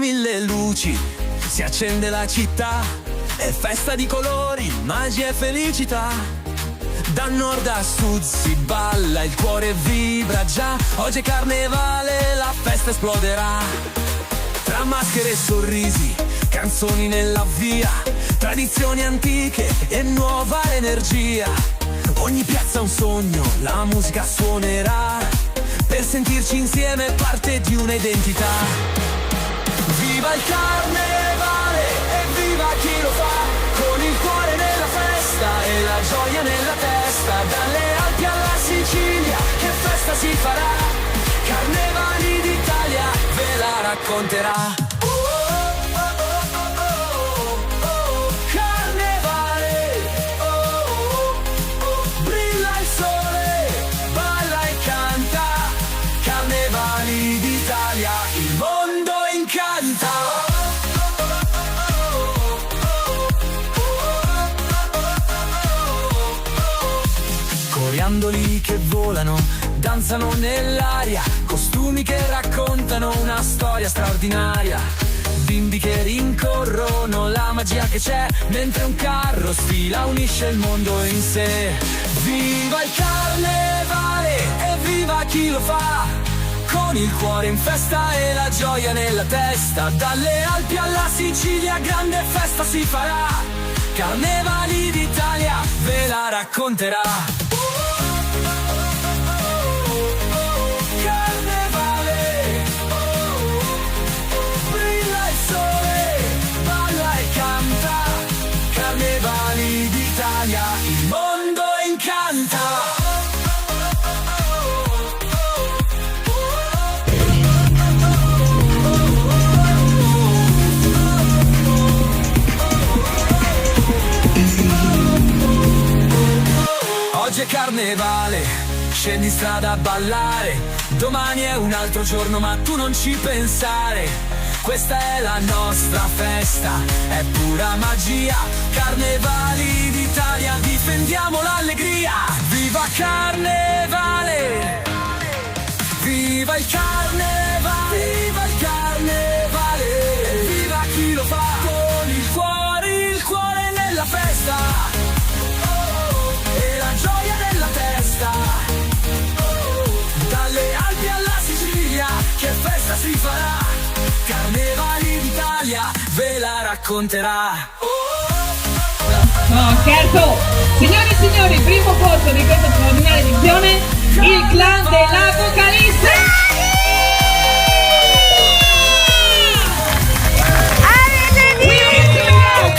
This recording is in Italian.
mille luci, si accende la città, è festa di colori, magia e felicità. Da nord a sud si balla, il cuore vibra già, oggi è carnevale, la festa esploderà. Tra maschere e sorrisi, canzoni nella via, tradizioni antiche e nuova energia. Ogni piazza è un sogno, la musica suonerà, per sentirci insieme parte di un'identità. Viva il carnevale e viva chi lo fa, con il cuore nella festa e la gioia nella testa. Dalle Alpi alla Sicilia, che festa si farà, Carnevali d'Italia ve la racconterà. Coriandoli che volano, danzano nell'aria, costumi che raccontano una storia straordinaria. Bimbi che rincorrono la magia che c'è, mentre un carro sfila, unisce il mondo in sé. Viva il carnevale e viva chi lo fa, con il cuore in festa e la gioia nella testa. Dalle Alpi alla Sicilia grande festa si farà, Carnevali d'Italia ve la racconterà. Carnevali d'Italia, il mondo incanta. Oggi è carnevale, scendi in strada a ballare, domani è un altro giorno ma tu non ci pensare. Questa è la nostra festa, è pura magia, Carnevali d'Italia, difendiamo l'allegria. Viva Carnevale, viva il Carnevale, viva il Carnevale, viva chi lo fa, con il cuore nella festa, e la gioia nella testa. Dalle Alpi alla Sicilia, che festa si farà, Carnevali d'Italia ve la racconterà. No, scherzo! Signori e signori, primo posto